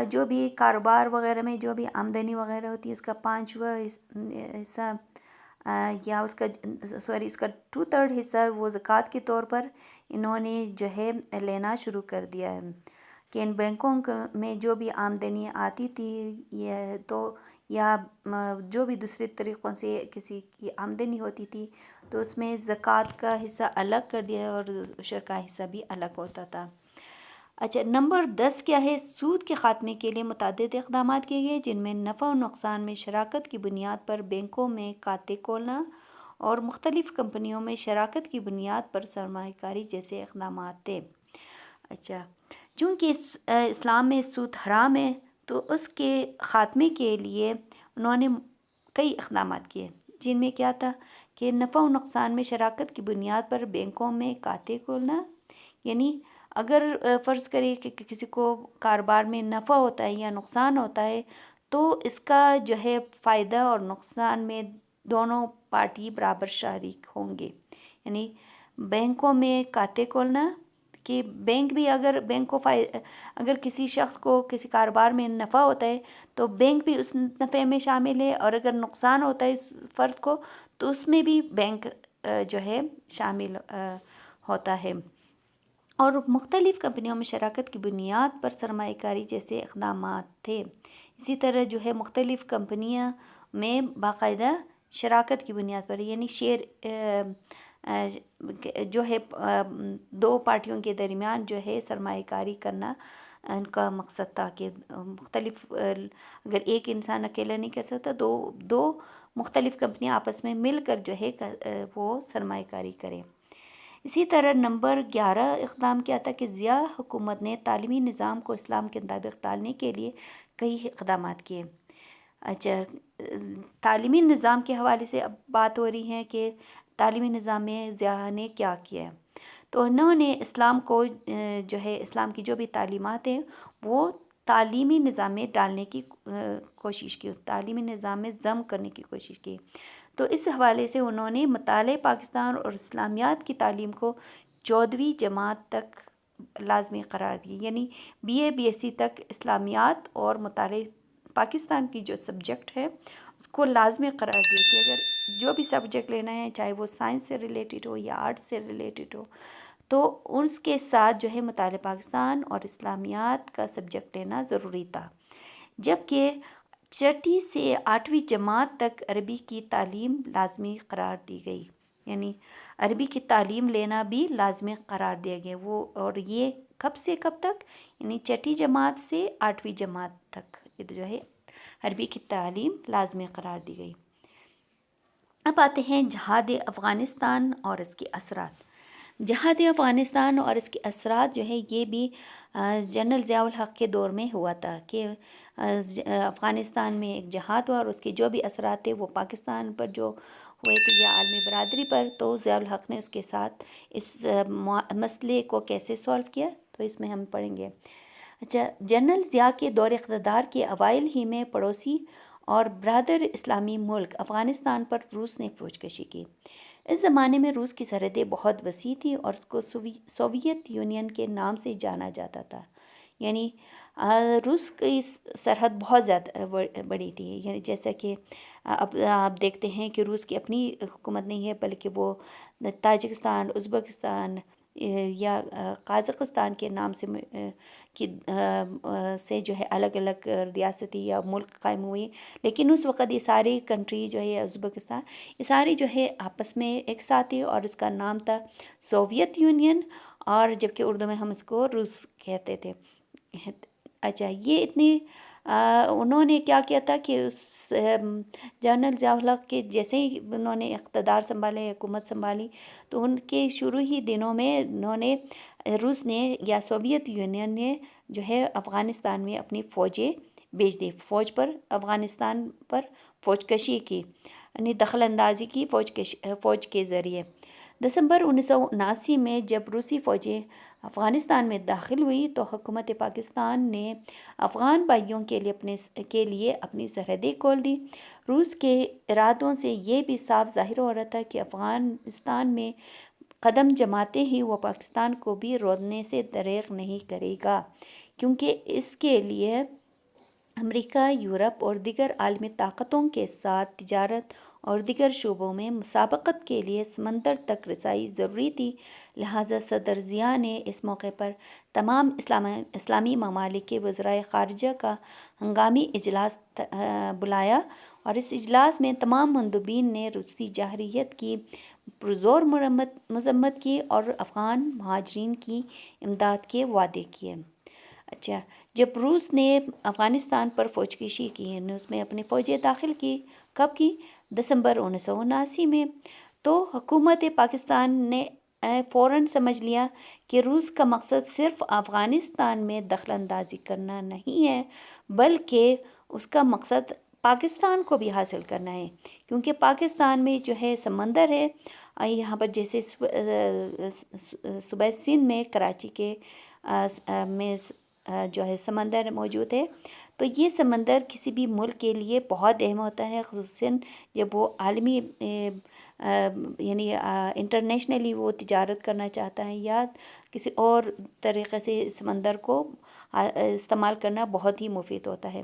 جو بھی کاروبار وغیرہ میں جو بھی آمدنی وغیرہ ہوتی ہے اس کا 5واں حصہ یا اس کا اس کا 2/3 حصہ وہ زکوٰۃ کے طور پر انہوں نے جو ہے لینا شروع کر دیا ہے، کہ ان بینکوں میں جو بھی آمدنی آتی تھی یا جو بھی دوسرے طریقوں سے کسی کی آمدنی ہوتی تھی تو اس میں زکوٰۃ کا حصہ الگ کر دیا اور عشر کا حصہ بھی الگ ہوتا تھا۔ اچھا، نمبر 10 کیا ہے؟ سود کے خاتمے کے لیے متعدد اقدامات کیے گئے، جن میں نفع و نقصان میں شراکت کی بنیاد پر بینکوں میں کھاتے کھولنا اور مختلف کمپنیوں میں شراکت کی بنیاد پر سرمایہ کاری جیسے اقدامات تھے۔ اچھا، چونکہ اسلام میں سود حرام ہے تو اس کے خاتمے کے لیے انہوں نے کئی اقدامات کیے، جن میں کیا تھا کہ نفع و نقصان میں شراکت کی بنیاد پر بینکوں میں کھاتے کھولنا، یعنی اگر فرض کرے کہ کسی کو کاروبار میں نفع ہوتا ہے یا نقصان ہوتا ہے تو اس کا جو ہے فائدہ اور نقصان میں دونوں پارٹی برابر شریک ہوں گے، یعنی بینکوں میں کھاتے کھولنا کہ بینک بھی اگر کسی شخص کو کسی کاروبار میں نفع ہوتا ہے تو بینک بھی اس نفع میں شامل ہے، اور اگر نقصان ہوتا ہے اس فرد کو تو اس میں بھی بینک جو ہے شامل ہوتا ہے۔ اور مختلف کمپنیوں میں شراکت کی بنیاد پر سرمایہ کاری جیسے اقدامات تھے۔ اسی طرح جو ہے مختلف کمپنیاں میں باقاعدہ شراکت کی بنیاد پر، یعنی شیئر جو ہے دو پارٹیوں کے درمیان جو ہے سرمایہ کاری کرنا ان کا مقصد تھا، کہ مختلف اگر ایک انسان اکیلا نہیں کر سکتا، دو مختلف کمپنیاں آپس میں مل کر جو ہے وہ سرمایہ کاری کریں۔ اسی طرح نمبر 11 اقدام کیا تھا کہ ضیاء حکومت نے تعلیمی نظام کو اسلام کے مطابق ڈالنے کے لیے کئی اقدامات کیے۔ اچھا، تعلیمی نظام کے حوالے سے اب بات ہو رہی ہے کہ تعلیمی نظام میں ضیاء نے کیا کیا، تو انہوں نے اسلام کو جو ہے اسلام کی جو بھی تعلیمات ہیں وہ تعلیمی نظام میں ڈالنے کی کوشش کی، تعلیمی نظام میں ضم کرنے کی کوشش کی۔ تو اس حوالے سے انہوں نے مطالعہ پاکستان اور اسلامیات کی تعلیم کو 14ویں جماعت تک لازمی قرار دی، یعنی BA BSc تک اسلامیات اور مطالعہ پاکستان کی جو سبجیکٹ ہے اس کو لازمی قرار دیا کہ اگر جو بھی سبجیکٹ لینا ہے، چاہے وہ سائنس سے ریلیٹڈ ہو یا آرٹس سے ریلیٹڈ ہو، تو اس کے ساتھ جو ہے مطالعہ پاکستان اور اسلامیات کا سبجیکٹ لینا ضروری تھا۔ جبکہ 6 سے 8ویں جماعت تک عربی کی تعلیم لازمی قرار دی گئی، یعنی عربی کی تعلیم لینا بھی لازمی قرار دیا گیا، اور یہ کب سے کب تک؟ یعنی 6 جماعت سے 8ویں جماعت تک جو ہے عربی کی تعلیم لازمی قرار دی گئی۔ اب آتے ہیں جہاد افغانستان اور اس کے اثرات۔ جہاد افغانستان اور اس کے اثرات جو ہے یہ بھی جنرل ضیاء الحق کے دور میں ہوا تھا، کہ افغانستان میں ایک جہاد ہوا اور اس کے جو بھی اثرات تھے وہ پاکستان پر جو ہوئے تھے یا عالمی برادری پر، تو ضیاء الحق نے اس کے ساتھ اس مسئلے کو کیسے سولو کیا، تو اس میں ہم پڑھیں گے۔ اچھا، جنرل ضیاء کے دور اقتدار کے اوائل ہی میں پڑوسی اور برادر اسلامی ملک افغانستان پر روس نے فوج کشی کی۔ اس زمانے میں روس کی سرحدیں بہت وسیع تھیں اور اس کو سوویت یونین کے نام سے جانا جاتا تھا، یعنی روس کی سرحد بہت زیادہ بڑی تھی، یعنی جیسا کہ اب آپ دیکھتے ہیں کہ روس کی اپنی حکومت نہیں ہے، بلکہ وہ تاجکستان، ازبکستان یا قازقستان کے نام سے جو ہے الگ الگ ریاستی یا ملک قائم ہوئی، لیکن اس وقت یہ ساری کنٹری جو ہے ازبکستان، یہ ساری جو ہے آپس میں ایک ساتھ تھی اور اس کا نام تھا سوویت یونین، اور جبکہ اردو میں ہم اس کو روس کہتے تھے۔ اچھا، یہ اتنی انہوں نے کیا کیا تھا کہ جنرل ضیاء الحق کے جیسے ہی انہوں نے اقتدار سنبھالے، حکومت سنبھالی، تو ان کے شروع ہی دنوں میں روس نے یا سوویت یونین نے جو ہے افغانستان میں اپنی فوجیں بھیج دی، افغانستان پر فوج کشی کی، یعنی دخل اندازی کی فوج کے ذریعے۔ دسمبر 1979 میں جب روسی فوجیں افغانستان میں داخل ہوئی تو حکومت پاکستان نے افغان بھائیوں کے لیے اپنی سرحدیں کھول دی۔ روس کے ارادوں سے یہ بھی صاف ظاہر ہو رہا تھا کہ افغانستان میں قدم جماتے ہی وہ پاکستان کو بھی روندنے سے دریغ نہیں کرے گا، کیونکہ اس کے لیے امریکہ، یورپ اور دیگر عالمی طاقتوں کے ساتھ تجارت اور دیگر شعبوں میں مسابقت کے لیے سمندر تک رسائی ضروری تھی، لہٰذا صدر ضیاء نے اس موقع پر تمام اسلامی ممالک کے وزرائے خارجہ کا ہنگامی اجلاس بلایا، اور اس اجلاس میں تمام مندوبین نے روسی جارحیت کی پرزور مذمت کی اور افغان مہاجرین کی امداد کے وعدے کیے۔ اچھا، جب روس نے افغانستان پر فوج کشی کی، یعنی اس میں اپنی فوجیں داخل کی، کب کی؟ دسمبر 1979 میں، تو حکومت پاکستان نے فوراً سمجھ لیا کہ روس کا مقصد صرف افغانستان میں دخل اندازی کرنا نہیں ہے، بلکہ اس کا مقصد پاکستان کو بھی حاصل کرنا ہے، کیونکہ پاکستان میں جو ہے سمندر ہے، یہاں پر جیسے صوبہ سندھ میں کراچی کے میں جو ہے سمندر موجود ہے، تو یہ سمندر کسی بھی ملک کے لیے بہت اہم ہوتا ہے، خصوصاً جب وہ عالمی یعنی انٹرنیشنلی وہ تجارت کرنا چاہتا ہے یا کسی اور طریقے سے سمندر کو استعمال کرنا بہت ہی مفید ہوتا ہے۔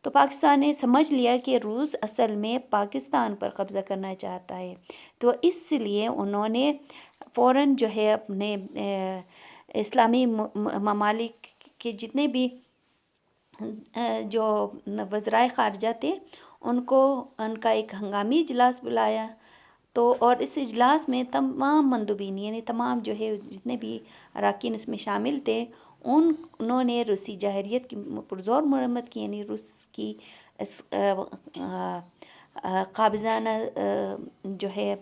تو پاکستان نے سمجھ لیا کہ روس اصل میں پاکستان پر قبضہ کرنا چاہتا ہے، تو اس لیے انہوں نے فوراً جو ہے اپنے اسلامی ممالک کے جتنے بھی جو وزرائے خارجہ تھے ان کا ایک ہنگامی اجلاس بلایا، تو اور اس اجلاس میں تمام مندوبین یعنی تمام جو ہے جتنے بھی اراکین اس میں شامل تھے، انہوں نے روسی جارحیت کی پرزور مرمت کی، یعنی روس کی اس قابضانہ جو ہے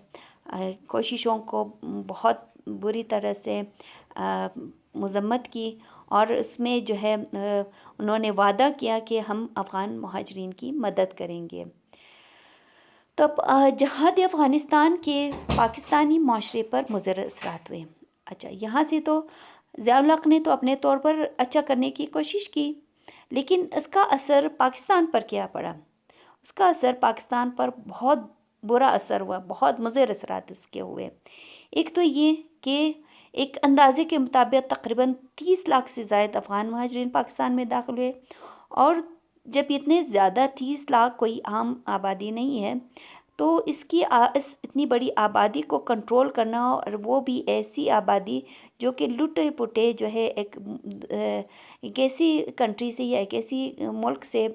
کوششوں کو بہت بری طرح سے مذمت کی، اور اس میں جو ہے انہوں نے وعدہ کیا کہ ہم افغان مہاجرین کی مدد کریں گے۔ تب جہاد افغانستان کے پاکستانی معاشرے پر مضر اثرات ہوئے۔ اچھا، یہاں سے تو ضیاء الحق نے تو اپنے طور پر اچھا کرنے کی کوشش کی، لیکن اس کا اثر پاکستان پر کیا پڑا؟ اس کا اثر پاکستان پر بہت برا اثر ہوا، بہت مضر اثرات اس کے ہوئے۔ ایک تو یہ کہ ایک اندازے کے مطابق تقریباً 30 لاکھ سے زائد افغان مہاجرین پاکستان میں داخل ہوئے، اور جب اتنے زیادہ 30 لاکھ کوئی عام آبادی نہیں ہے، تو اس اتنی بڑی آبادی کو کنٹرول کرنا، اور وہ بھی ایسی آبادی جو کہ لٹے پٹے جو ہے ایک ایسی کنٹری سے یا ایک ایسی ملک سے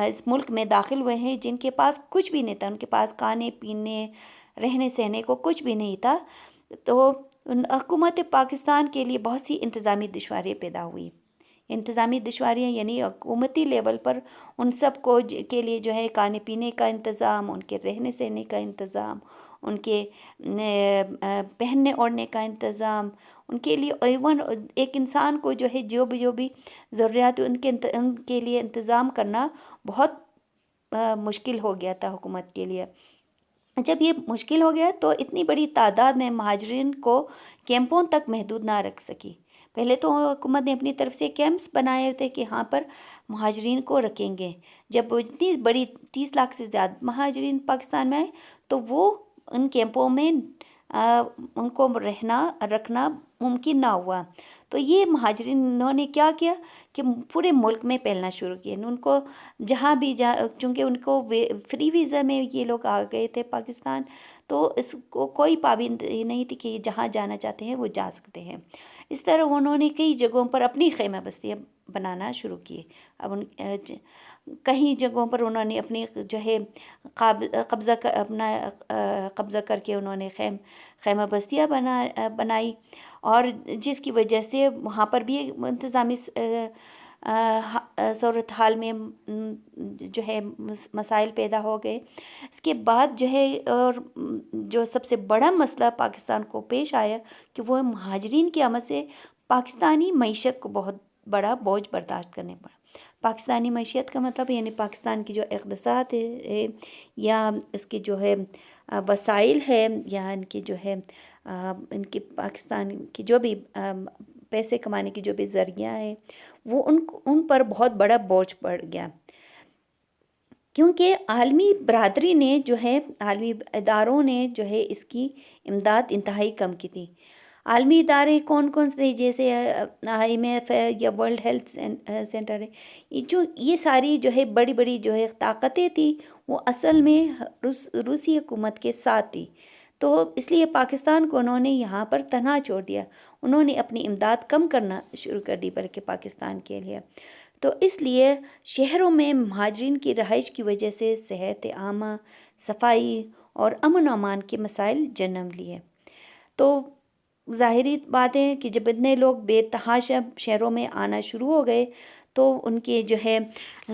اس ملک میں داخل ہوئے ہیں جن کے پاس کچھ بھی نہیں تھا، ان کے پاس کھانے پینے رہنے سہنے کو کچھ بھی نہیں تھا، تو حکومت پاکستان کے لیے بہت سی انتظامی دشواریاں پیدا ہوئی۔ انتظامی دشواریاں یعنی حکومتی لیول پر ان سب کو کے لیے جو ہے کھانے پینے کا انتظام، ان کے رہنے سہنے کا انتظام، ان کے پہننے اوڑھنے کا انتظام، ان کے لیے ایون ایک انسان کو جو ہے جو بھی ضروریات ان کے لیے انتظام کرنا بہت مشکل ہو گیا تھا حکومت کے لیے۔ جب یہ مشکل ہو گیا تو اتنی بڑی تعداد میں مہاجرین کو کیمپوں تک محدود نہ رکھ سکی۔ پہلے تو حکومت نے اپنی طرف سے کیمپس بنائے تھے کہ ہاں پر مہاجرین کو رکھیں گے۔ جب اتنی بڑی 30 لاکھ سے زیادہ مہاجرین پاکستان میں آئے تو وہ ان کیمپوں میں ان کو رکھنا ممکن نہ ہوا، تو یہ مہاجرینوں نے کیا کیا کہ پورے ملک میں پھیلنا شروع کیا۔ ان کو جہاں بھی چونکہ ان کو فری ویزا میں یہ لوگ آ گئے تھے پاکستان، تو اس کو کوئی پابندی نہیں تھی کہ جہاں جانا چاہتے ہیں وہ جا سکتے ہیں۔ اس طرح انہوں نے کئی جگہوں پر اپنی خیمہ بستیاں بنانا شروع کی۔ اب کئی جگہوں پر انہوں نے اپنی جو ہے قبضہ کر کے انہوں نے خیمہ بستیاں بنائی، اور جس کی وجہ سے وہاں پر بھی انتظامی صورتحال میں جو ہے مسائل پیدا ہو گئے۔ اس کے بعد جو ہے اور جو سب سے بڑا مسئلہ پاکستان کو پیش آیا کہ وہ مہاجرین کی آمد سے پاکستانی معیشت کو بہت بڑا بوجھ برداشت کرنے پڑا۔ پاکستانی معیشت کا مطلب یعنی پاکستان کی جو اقتصاد ہے یا اس کی جو ہے وسائل ہے یا ان کی جو ہے ان کی پاکستان کی جو بھی پیسے کمانے کی جو بھی ذریعہ ہے وہ ان پر بہت بڑا بوجھ پڑ گیا، کیونکہ عالمی برادری نے جو ہے عالمی اداروں نے جو ہے اس کی امداد انتہائی کم کی تھی۔ عالمی ادارے کون کون سے، جیسے IMF ہے یا ورلڈ ہیلتھ سینٹر ہے، یہ ساری جو ہے بڑی بڑی جو ہے طاقتیں تھیں، وہ اصل میں روسی حکومت کے ساتھ تھی. تو اس لیے پاکستان کو انہوں نے یہاں پر تنہا چھوڑ دیا. انہوں نے اپنی امداد کم کرنا شروع کر دی بلکہ پاکستان کے لیے. تو اس لیے شہروں میں مہاجرین کی رہائش کی وجہ سے صحت عامہ، صفائی اور امن و امان کے مسائل جنم لیے. تو ظاہری بات ہے کہ جب اتنے لوگ بے تحاشا شہروں میں آنا شروع ہو گئے تو ان کے جو ہے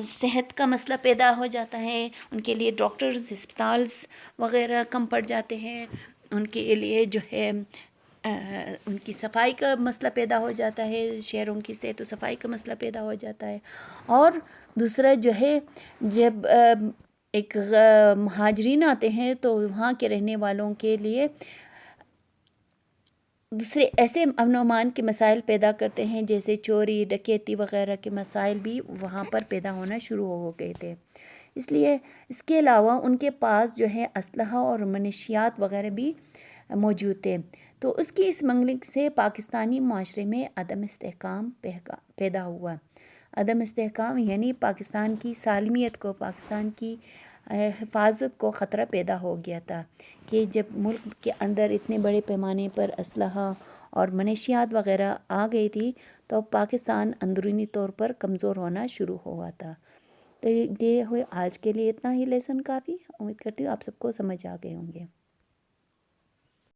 صحت کا مسئلہ پیدا ہو جاتا ہے. ان کے لیے ڈاکٹرز، ہسپتالز وغیرہ کم پڑ جاتے ہیں. ان کے لیے جو ہے ان کی صفائی کا مسئلہ پیدا ہو جاتا ہے، شہروں کی صحت و صفائی کا مسئلہ پیدا ہو جاتا ہے. اور دوسرا جو ہے جب ایک مہاجرین آتے ہیں تو وہاں کے رہنے والوں کے لیے دوسرے ایسے امن و امان کے مسائل پیدا کرتے ہیں، جیسے چوری ڈکیتی وغیرہ کے مسائل بھی وہاں پر پیدا ہونا شروع ہو گئے تھے. اس لیے اس کے علاوہ ان کے پاس جو ہے اسلحہ اور منشیات وغیرہ بھی موجود تھے. تو اس کی اس منگلک سے پاکستانی معاشرے میں عدم استحکام پیدا ہوا. عدم استحکام یعنی پاکستان کی سالمیت کو، پاکستان کی حفاظت کو خطرہ پیدا ہو گیا تھا کہ جب ملک کے اندر اتنے بڑے پیمانے پر اسلحہ اور منشیات وغیرہ آ گئی تھی تو پاکستان اندرونی طور پر کمزور ہونا شروع ہوا تھا. تو یہ ہوئے آج کے لیے اتنا ہی لیسن کافی. امید کرتی ہوں آپ سب کو سمجھ آ گئے ہوں گے.